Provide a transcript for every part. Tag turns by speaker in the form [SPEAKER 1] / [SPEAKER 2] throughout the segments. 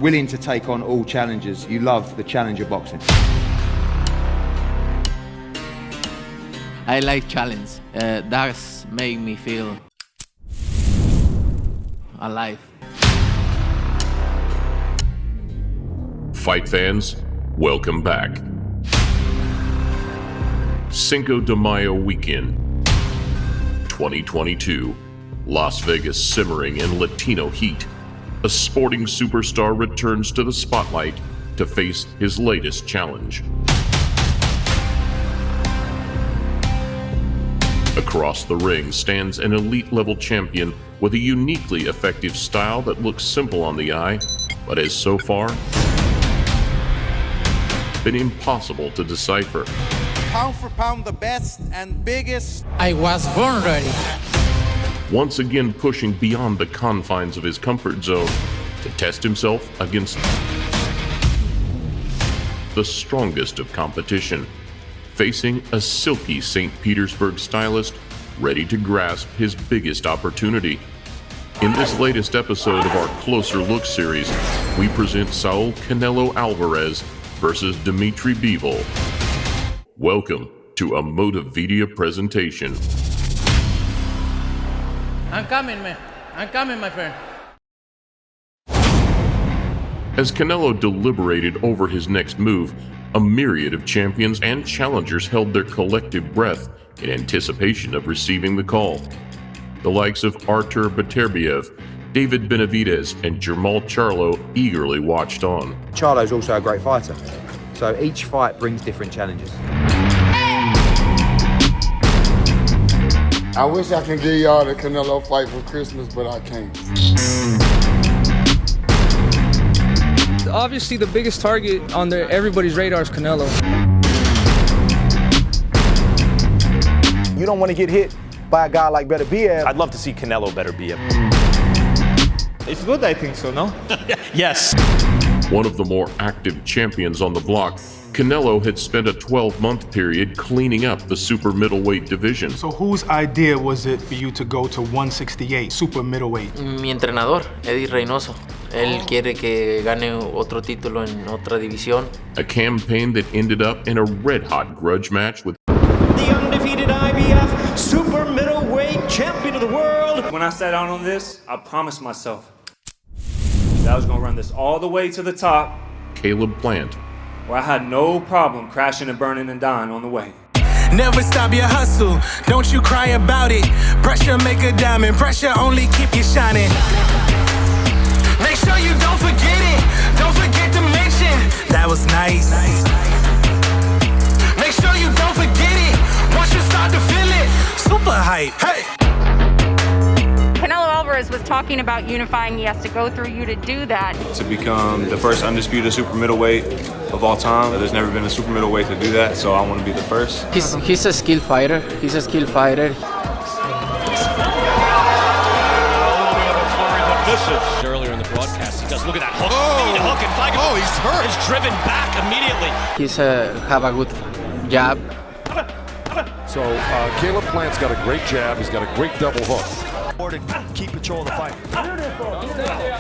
[SPEAKER 1] willing to take on all challenges. You love the challenge of boxing.
[SPEAKER 2] I like challenge. That's make me feel alive.
[SPEAKER 3] Fight fans, welcome back. Cinco de Mayo weekend, 2022. Las Vegas simmering in Latino heat. A sporting superstar returns to the spotlight to face his latest challenge. Across the ring stands an elite-level champion with a uniquely effective style that looks simple on the eye, but has so far been impossible to decipher.
[SPEAKER 4] Pound for pound, the best and biggest.
[SPEAKER 5] I was born ready.
[SPEAKER 3] Once again pushing beyond the confines of his comfort zone to test himself against the strongest of competition, facing a silky St. Petersburg stylist ready to grasp his biggest opportunity. In this latest episode of our Closer Look series, we present Saul Canelo Alvarez versus Dmitry Bivol. Welcome to a Motivedia presentation.
[SPEAKER 5] I'm coming, man. I'm coming, my friend.
[SPEAKER 3] As Canelo deliberated over his next move, a myriad of champions and challengers held their collective breath in anticipation of receiving the call. The likes of Artur Beterbiev, David Benavidez, and Jermall Charlo eagerly watched on.
[SPEAKER 1] Charlo's also a great fighter, so each fight brings different challenges.
[SPEAKER 6] I wish I could give y'all the Canelo fight for Christmas, but I can't.
[SPEAKER 7] Obviously, the biggest target on everybody's radar is Canelo.
[SPEAKER 8] You don't want to get hit by a guy like Beterbiev.
[SPEAKER 9] I'd love to see Canelo Beterbiev.
[SPEAKER 10] It's good, I think so, no?
[SPEAKER 9] Yes.
[SPEAKER 3] One of the more active champions on the block, Canelo had spent a 12-month period cleaning up the super middleweight division.
[SPEAKER 11] So whose idea was it for you to go to 168, super middleweight?
[SPEAKER 2] Mi entrenador, Eddie Reynoso. Él quiere que gane otro título en otra división.
[SPEAKER 3] A campaign that ended up in a red-hot grudge match with
[SPEAKER 12] the undefeated IBF super middleweight champion of the world.
[SPEAKER 10] When I sat down on this, I promised myself that I was gonna run this all the way to the top.
[SPEAKER 3] Caleb Plant.
[SPEAKER 10] Where I had no problem crashing and burning and dying on the way.
[SPEAKER 13] Never stop your hustle, don't you cry about it. Pressure make a diamond, pressure only keep you shining. Make sure you don't forget it, don't forget to mention that was nice. Make sure you don't forget it, once you start to feel it, super hype, hey!
[SPEAKER 14] Canelo Alvarez was talking about unifying. He has to go through you to do that.
[SPEAKER 10] To become the first undisputed super middleweight of all time. There's never been a super middleweight to do that, so I want to be the first.
[SPEAKER 2] He's a skilled fighter. He's a skilled fighter.
[SPEAKER 9] Earlier in the broadcast, he does look at that hook. The hook and Flag. Oh, he's hurt. Is driven back immediately.
[SPEAKER 2] He's have a good jab.
[SPEAKER 15] So Caleb Plant's got a great jab. He's got a great double hook.
[SPEAKER 12] Keep control of the fight.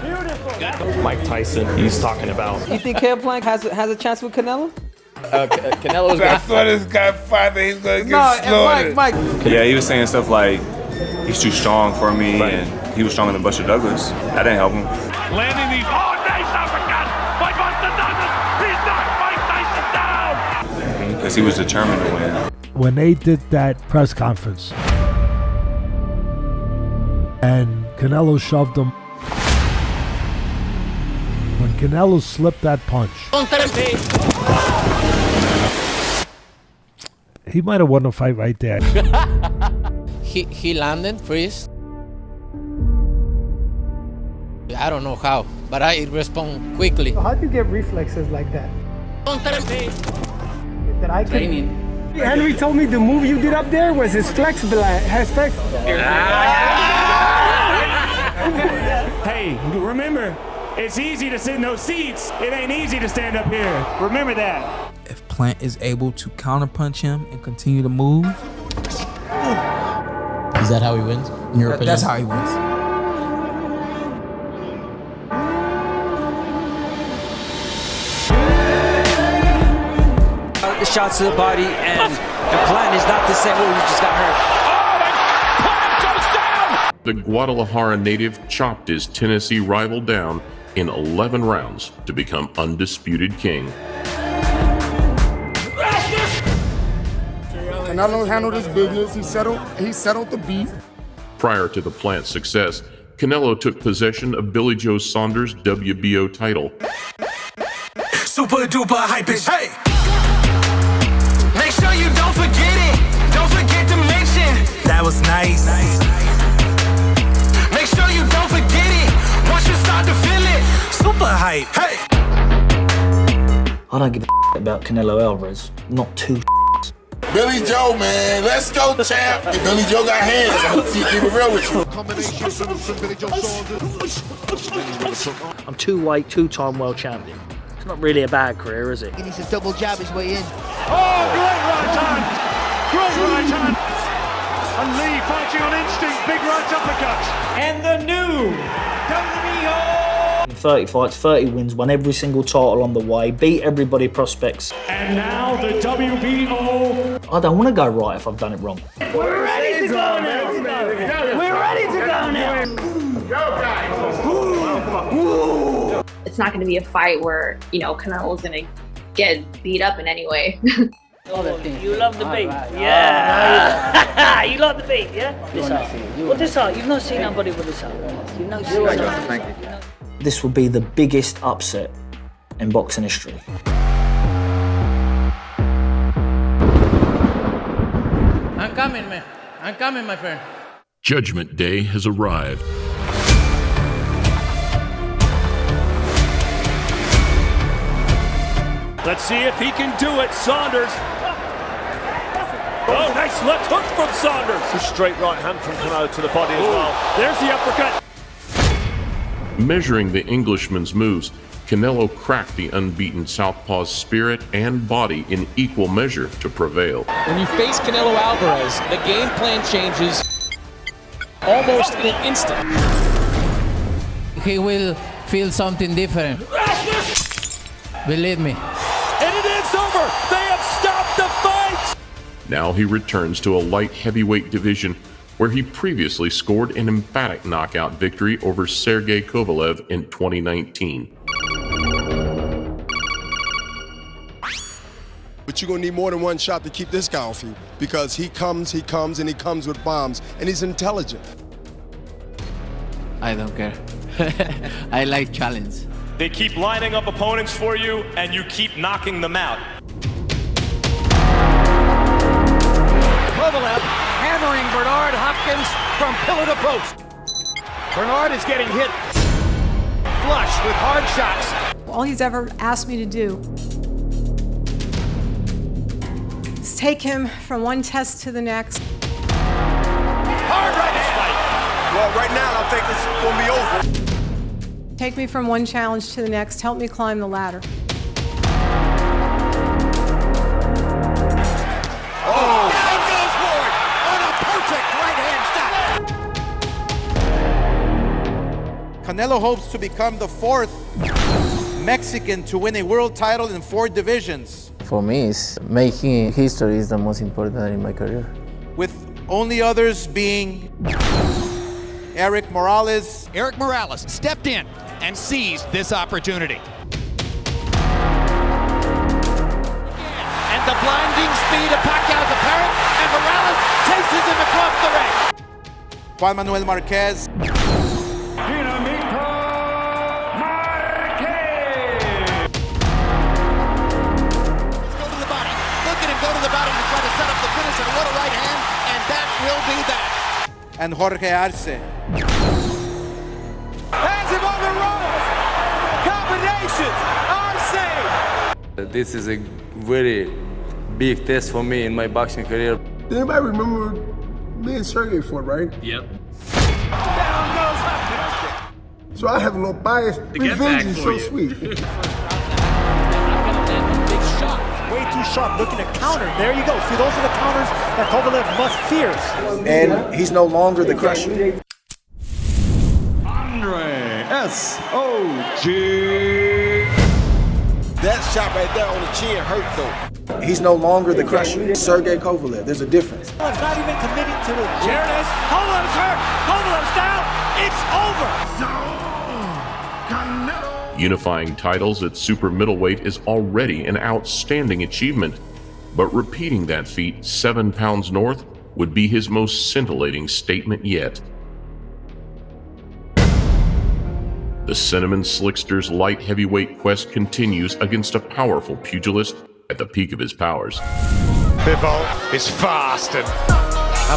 [SPEAKER 9] Beautiful. Mike Tyson, he's talking about.
[SPEAKER 7] You think Caleb Plant has a chance with Canelo?
[SPEAKER 2] Canelo's
[SPEAKER 6] I saw this guy fighting, he's gonna get slaughtered.
[SPEAKER 7] Mike.
[SPEAKER 10] Yeah, he was saying stuff like, he's too strong for me, and he was stronger than Buster Douglas. That didn't help him.
[SPEAKER 16] Landing these. Oh, nice uppercut by Buster Douglas. He's knocked Mike Tyson down.
[SPEAKER 10] Because he was determined to win.
[SPEAKER 17] When they did that press conference and Canelo shoved him, when Canelo slipped that punch, he might have won the fight right there.
[SPEAKER 2] He landed first. I don't know how, but I respond quickly.
[SPEAKER 7] How do you get reflexes like that? That I
[SPEAKER 2] Training.
[SPEAKER 7] Henry told me the move you did up there was his flexible.
[SPEAKER 16] Hey, remember, it's easy to sit in those seats. It ain't easy to stand up here. Remember that.
[SPEAKER 18] If Plant is able to counterpunch him and continue to move.
[SPEAKER 5] Is that how he wins, in your opinion?
[SPEAKER 18] That's how he wins.
[SPEAKER 12] shots to the body, and the plan is not to say, oh, he just got hurt.
[SPEAKER 3] The Guadalajara native chopped his Tennessee rival down in 11 rounds to become undisputed king.
[SPEAKER 6] Canelo handled his business. He settled the beef.
[SPEAKER 3] Prior to the Plant's success, Canelo took possession of Billy Joe Saunders' WBO title.
[SPEAKER 13] Super duper hype is, hey! Make sure you don't forget it. Don't forget to mention. That was nice. Make sure you don't forget it. Once you start to feel it. Super hype, hey!
[SPEAKER 19] I don't give a about Canelo Alvarez. Not two.
[SPEAKER 6] Billy Joe, man, let's go, champ. If Billy Joe got hands, I'm gonna keep it real with you.
[SPEAKER 19] I'm two-time world champion. It's not really a bad career, is it?
[SPEAKER 20] He needs to double jab his way in.
[SPEAKER 16] Oh, great right hand! Great right hand! And Lee fighting on instinct, big right uppercut.
[SPEAKER 12] And the new WBO
[SPEAKER 19] 30 fights, 30 wins, won every single title on the way, beat everybody prospects.
[SPEAKER 16] And now the WBO.
[SPEAKER 19] I don't want to go right if I've done it wrong.
[SPEAKER 12] We're ready to go now! We're ready to go now!
[SPEAKER 21] It's not going to be a fight where, Canelo's going to get beat up in any way.
[SPEAKER 19] You love the beat, yeah. You love the beat, yeah. This heart, you've not seen nobody with this heart. You've not seen nobody. Thank you. This will be the biggest upset in boxing history.
[SPEAKER 5] I'm coming, man. I'm coming, my friend.
[SPEAKER 3] Judgment Day has arrived.
[SPEAKER 9] Let's see if he can do it, Saunders. Oh, nice left hook from Saunders. A straight right hand from Canelo to the body as well. There's the uppercut.
[SPEAKER 3] Measuring the Englishman's moves, Canelo cracked the unbeaten southpaw's spirit and body in equal measure to prevail.
[SPEAKER 22] When you face Canelo Alvarez, the game plan changes almost in an instant.
[SPEAKER 5] He will feel something different. Believe me.
[SPEAKER 9] And it is over. They have stopped the fight.
[SPEAKER 3] Now he returns to a light heavyweight division where he previously scored an emphatic knockout victory over Sergey Kovalev in 2019.
[SPEAKER 6] But you're gonna need more than one shot to keep this guy off you, because he comes with bombs, and he's intelligent.
[SPEAKER 5] I don't care. I like challenge.
[SPEAKER 9] They keep lining up opponents for you, and you keep knocking them out.
[SPEAKER 12] Kovalev hammering Bernard Hopkins from pillar to post. Bernard is getting hit flush with hard shots.
[SPEAKER 23] All he's ever asked me to do is take him from one test to the next.
[SPEAKER 9] Hard right hand.
[SPEAKER 6] Well, right now, I think it's gonna be over.
[SPEAKER 23] Take me from one challenge to the next. Help me climb the ladder.
[SPEAKER 16] Oh! Down goes Ward on a perfect right-hand shot.
[SPEAKER 4] Canelo hopes to become the 4th Mexican to win a world title in 4 divisions,
[SPEAKER 2] For me, making history is the most important in my career.
[SPEAKER 4] with only others being Eric Morales.
[SPEAKER 24] Eric Morales stepped in and seized this opportunity. And the blinding speed of Pacquiao is apparent, and Morales chases him across the ring.
[SPEAKER 4] Juan Manuel Marquez. And Jorge Arce.
[SPEAKER 16] Has him on the ropes. Combinations. Arce.
[SPEAKER 25] This is a very big test for me in my boxing career.
[SPEAKER 6] Anybody remember me and Sergey fought, right?
[SPEAKER 25] Yep.
[SPEAKER 16] Down goes Hopkins.
[SPEAKER 6] So I have a little bias. Revenge is so sweet.
[SPEAKER 12] Way too sharp, looking to counter. There you go. See, those are the counters that Kovalev must fear.
[SPEAKER 8] And he's no longer the crusher.
[SPEAKER 16] Andre S.O.G.
[SPEAKER 6] That shot right there on the chin hurt though.
[SPEAKER 8] He's no longer the crusher. Sergey Kovalev, there's a difference.
[SPEAKER 24] Not even committing to it. Here it is. Kovalev's hurt. Kovalev's down. It's over.
[SPEAKER 3] Unifying titles at super middleweight is already an outstanding achievement, but repeating that feat 7 pounds north would be his most scintillating statement yet. The Cinnamon Slickster's light heavyweight quest continues against a powerful pugilist at the peak of his powers.
[SPEAKER 24] Bivol is fast and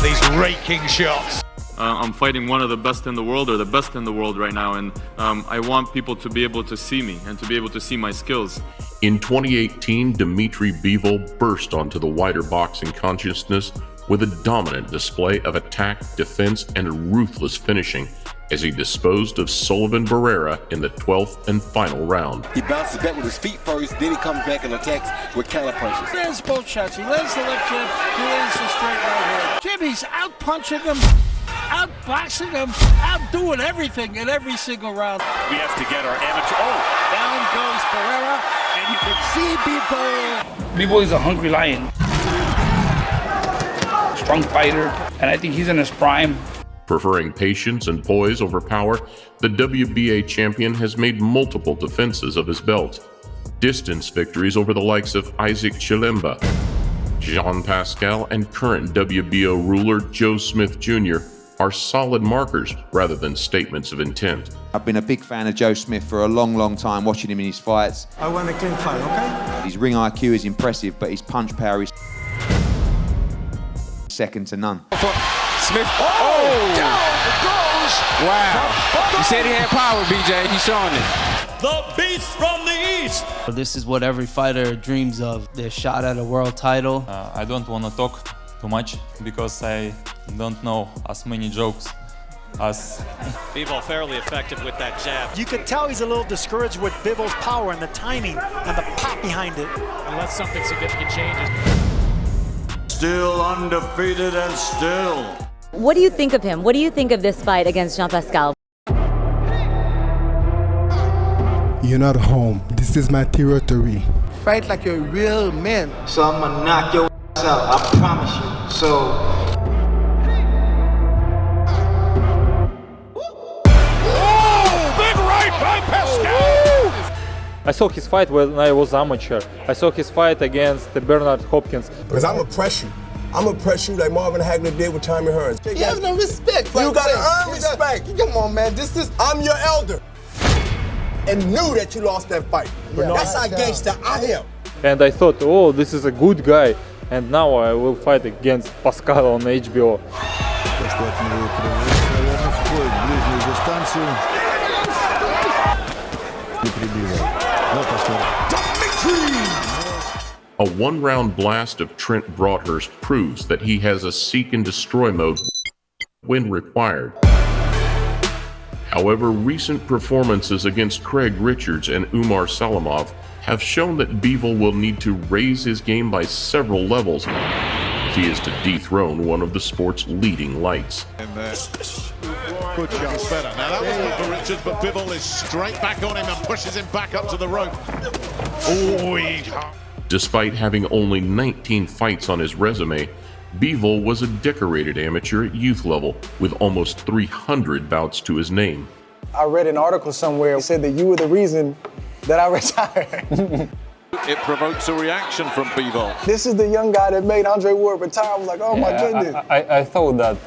[SPEAKER 24] these raking shots.
[SPEAKER 1] I'm fighting one of the best in the world, or the best in the world right now, and I want people to be able to see me and to be able to see my skills.
[SPEAKER 3] In 2018, Dmitry Bivol burst onto the wider boxing consciousness with a dominant display of attack, defense, and ruthless finishing as he disposed of Sullivan Barrera in the 12th and final round.
[SPEAKER 11] He bounces back with his feet first, then he comes back and attacks with counter punches.
[SPEAKER 24] He lands both shots. He lands the left jab, he lands the straight right hand. Jimmy's out-punching him, out-boxing him, outdoing everything in every single round.
[SPEAKER 16] We have to get our amateur. Oh, down goes Barrera, and you can see Bivol.
[SPEAKER 14] Bivol is a hungry lion. Strong fighter, and I think he's in his prime.
[SPEAKER 3] Preferring patience and poise over power, the WBA champion has made multiple defenses of his belt. Distance victories over the likes of Isaac Chilemba, Jean Pascal, and current WBO ruler Joe Smith Jr. are solid markers rather than statements of intent.
[SPEAKER 15] I've been a big fan of Joe Smith for a long time, watching him in his fights.
[SPEAKER 7] I want a clean fight, okay?
[SPEAKER 15] His ring IQ is impressive, but his punch power is second to none.
[SPEAKER 24] Smith.
[SPEAKER 15] Down it goes! Wow. You said he had power, BJ. He's showing it.
[SPEAKER 16] The beast from the east.
[SPEAKER 18] This is what every fighter dreams of. Their shot at a world title.
[SPEAKER 20] I don't want to talk too much because I don't know as many jokes as...
[SPEAKER 9] Bivol fairly effective with that jab.
[SPEAKER 24] You could tell he's a little discouraged with Bivol's power and the timing and the pop behind it.
[SPEAKER 9] Unless something significant changes.
[SPEAKER 26] Still undefeated and still.
[SPEAKER 27] What do you think of him? What do you think of this fight against Jean Pascal?
[SPEAKER 7] You're not home. This is my territory.
[SPEAKER 8] Fight like a real man. So I'm gonna knock your ass out, I promise you. So.
[SPEAKER 24] Big right by Pascal!
[SPEAKER 28] I saw his fight when I was amateur. I saw his fight against Bernard Hopkins.
[SPEAKER 6] Because I'm gonna press you. I'm gonna press you like Marvin Hagler did with Tommy Hearns.
[SPEAKER 8] He has no respect.
[SPEAKER 6] You gotta earn respect.
[SPEAKER 8] Come on, man.
[SPEAKER 6] I'm your elder. And knew that you lost that fight. Yeah, that's how gangster I am.
[SPEAKER 28] And I thought, oh, this is a good guy. And now I will fight against Pascal on HBO.
[SPEAKER 3] A one-round blast of Trent Broadhurst proves that he has a seek and destroy mode when required. However, recent performances against Craig Richards and Umar Salamov have shown that Bivol will need to raise his game by several levels if he is to dethrone one of the sport's leading lights.
[SPEAKER 24] Good chance better. Now that was good for Richards, but Bivol is straight back on him and pushes him back up to the rope.
[SPEAKER 3] Despite having only 19 fights on his resume, Bivol was a decorated amateur at youth level with almost 300 bouts to his name.
[SPEAKER 8] I read an article somewhere that said that you were the reason that I retired.
[SPEAKER 24] It provokes a reaction from Bivol.
[SPEAKER 8] This is the young guy that made Andre Ward retire. I was like, oh my goodness.
[SPEAKER 28] I thought that.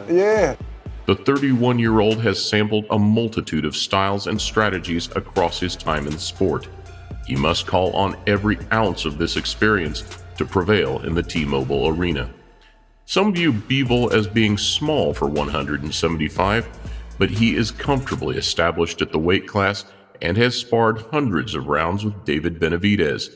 [SPEAKER 8] Yeah.
[SPEAKER 3] The 31-year-old has sampled a multitude of styles and strategies across his time in the sport. He must call on every ounce of this experience to prevail in the T-Mobile arena. Some view Bivol as being small for 175, but he is comfortably established at the weight class and has sparred hundreds of rounds with David Benavidez.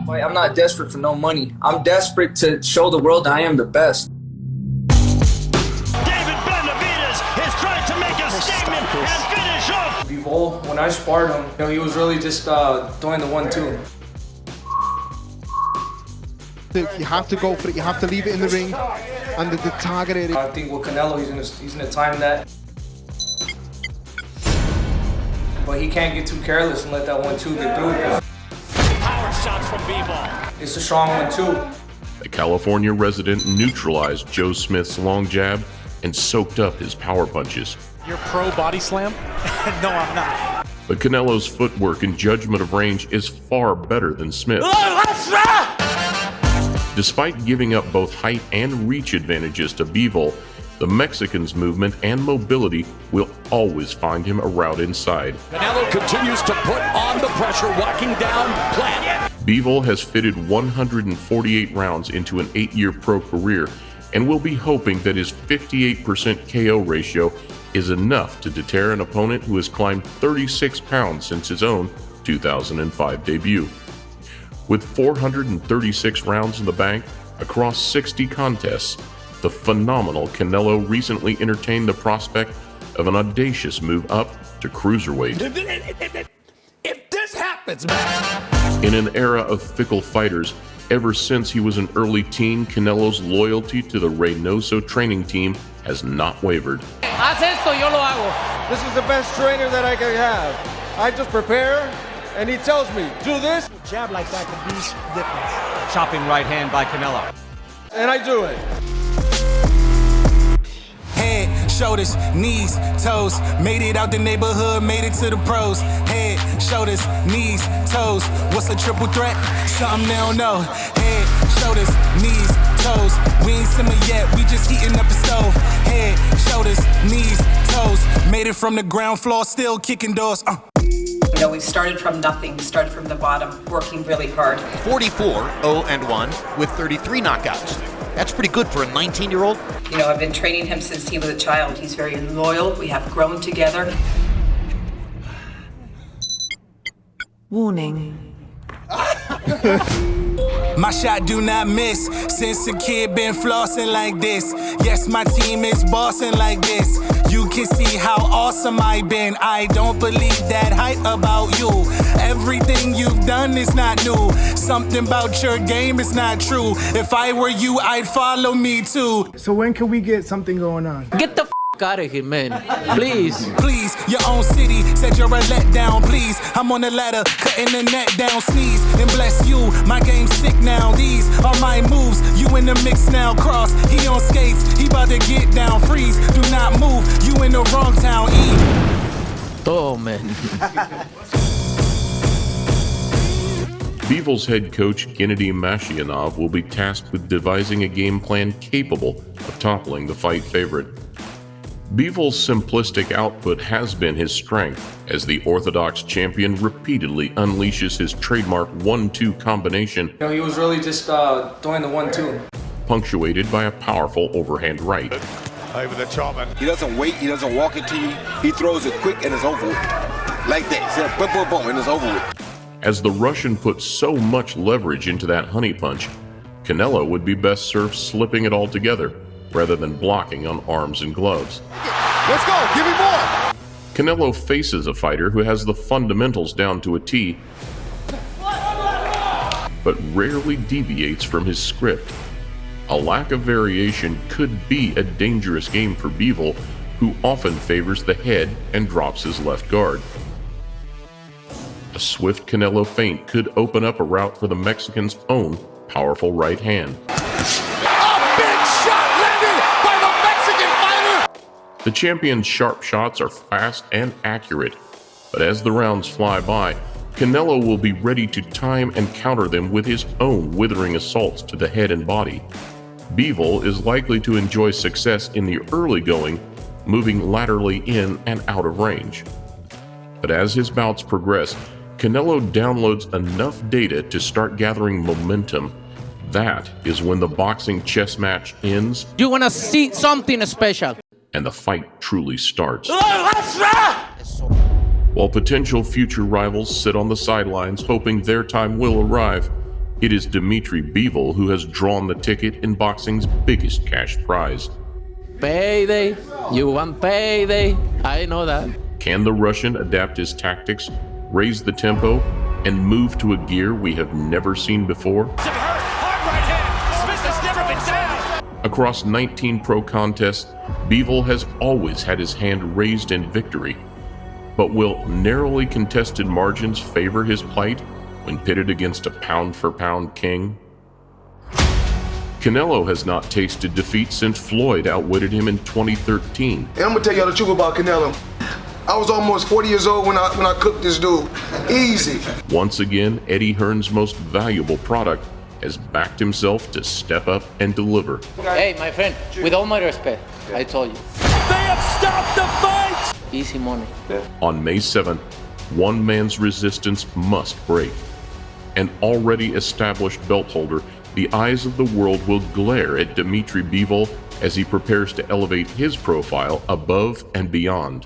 [SPEAKER 18] I'm not desperate for no money. I'm desperate to show the world I am the best.
[SPEAKER 16] David Benavidez is trying to make a statement and finish off.
[SPEAKER 18] Bivol, when I sparred him, he was really just throwing the 1-2.
[SPEAKER 8] You have to go for it. You have to leave it in the ring and the target area.
[SPEAKER 18] I think with Canelo, he's gonna time that.
[SPEAKER 5] but he can't get too careless and let that 1-2 get through.
[SPEAKER 9] Power shots from Bivol.
[SPEAKER 5] It's a strong 1-2.
[SPEAKER 3] The California resident neutralized Joe Smith's long jab and soaked up his power punches.
[SPEAKER 12] You're pro body slam? No, I'm not.
[SPEAKER 3] But Canelo's footwork and judgment of range is far better than Smith. Despite giving up both height and reach advantages to Bivol, the Mexican's movement and mobility will always find him a route inside.
[SPEAKER 9] Canelo continues to put on the pressure, walking down Plant.
[SPEAKER 3] Bivol has fitted 148 rounds into an 8-year pro career and will be hoping that his 58% KO ratio is enough to deter an opponent who has climbed 36 pounds since his own 2005 debut. With 436 rounds in the bank across 60 contests, the phenomenal Canelo recently entertained the prospect of an audacious move up to cruiserweight.
[SPEAKER 9] If this happens, man.
[SPEAKER 3] In an era of fickle fighters, ever since he was an early teen, Canelo's loyalty to the Reynoso training team has not wavered.
[SPEAKER 5] Haz esto, yo lo hago. This is the best trainer that I can have. I just prepare, and he tells me, do this.
[SPEAKER 12] A jab like that could be different. Chopping right hand by Canelo.
[SPEAKER 5] And I do it.
[SPEAKER 10] Head, shoulders, knees, toes. Made it out the neighborhood, made it to the pros. Head, shoulders, knees, toes. What's a triple threat? Something they don't know. Head, shoulders, knees, toes. We ain't simmer yet, we just heating up the stove. Head, shoulders, knees, toes. Made it from the ground floor, still kicking doors.
[SPEAKER 13] You know, we started from nothing, we started from the bottom, working really hard.
[SPEAKER 17] 44-0-1 with 33 knockouts. That's pretty good for a 19-year-old.
[SPEAKER 13] You know, I've been training him since he was a child. He's very loyal. We have grown together.
[SPEAKER 10] Warning. My shot do not miss. Since a kid been flossing like this. Yes, my team is bossing like this. You can see how awesome I've been. I don't believe that hype about you. Everything you've done is not new. Something about your game is not true. If I were you, I'd follow me too.
[SPEAKER 7] So when can we get something going on?
[SPEAKER 2] Get the out of here, man. Please.
[SPEAKER 10] Please, your own city said you're a letdown. Please, I'm on the ladder, cutting the net down. Sneeze and bless you. My game's sick now. These are my moves. You in the mix now. Cross, he on skates. He about to get down. Freeze, do not move. You in the wrong town.
[SPEAKER 2] Oh, man.
[SPEAKER 3] Bivol's head coach, Gennady Mashianov, will be tasked with devising a game plan capable of toppling the fight favorite. Bivol's simplistic output has been his strength, as the orthodox champion repeatedly unleashes his trademark 1-2 combination.
[SPEAKER 5] You know, he was really just doing the 1-2.
[SPEAKER 3] Punctuated by a powerful overhand right.
[SPEAKER 11] Over the top. He doesn't wait, he doesn't walk into you. He throws it quick and it's over with. Like that. He said, boom, boom, boom, and it's over with.
[SPEAKER 3] As the Russian puts so much leverage into that honey punch, Canelo would be best served slipping it all together, rather than blocking on arms and gloves.
[SPEAKER 11] Let's go, give me more!
[SPEAKER 3] Canelo faces a fighter who has the fundamentals down to a T, but rarely deviates from his script. A lack of variation could be a dangerous game for Bivol, who often favors the head and drops his left guard. A swift Canelo feint could open up a route for the Mexican's own powerful right hand. The champion's sharp shots are fast and accurate, but as the rounds fly by, Canelo will be ready to time and counter them with his own withering assaults to the head and body. Bivol is likely to enjoy success in the early going, moving laterally in and out of range. But as his bouts progress, Canelo downloads enough data to start gathering momentum. That is when the boxing chess match ends.
[SPEAKER 2] You want to see something special?
[SPEAKER 3] And the fight truly starts. While potential future rivals sit on the sidelines hoping their time will arrive, it is Dmitry Bivol who has drawn the ticket in boxing's biggest cash prize.
[SPEAKER 2] Payday. You want payday. I know that.
[SPEAKER 3] Can the Russian adapt his tactics, raise the tempo, and move to a gear we have never seen before? Across 19 pro contests, Bivol has always had his hand raised in victory. But will narrowly contested margins favor his plight when pitted against a pound-for-pound king? Canelo has not tasted defeat since Floyd outwitted him in 2013.
[SPEAKER 11] And I'm gonna tell y'all the truth about Canelo. I was almost 40 years old when I cooked this dude. Easy.
[SPEAKER 3] Once again, Eddie Hearn's most valuable product has backed himself to step up and deliver.
[SPEAKER 2] Hey, my friend, with all my respect, I told you.
[SPEAKER 16] They have stopped the fight!
[SPEAKER 2] Easy money.
[SPEAKER 3] On May 7th, one man's resistance must break. An already established belt holder, the eyes of the world will glare at Dmitry Bivol as he prepares to elevate his profile above and beyond.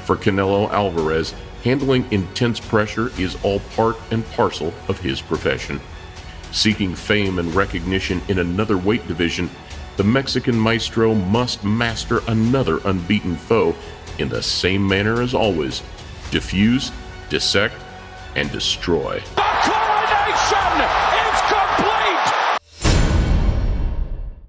[SPEAKER 3] For Canelo Alvarez, handling intense pressure is all part and parcel of his profession. Seeking fame and recognition in another weight division, the Mexican maestro must master another unbeaten foe in the same manner as always: diffuse, dissect, and destroy.
[SPEAKER 16] The coronation is complete!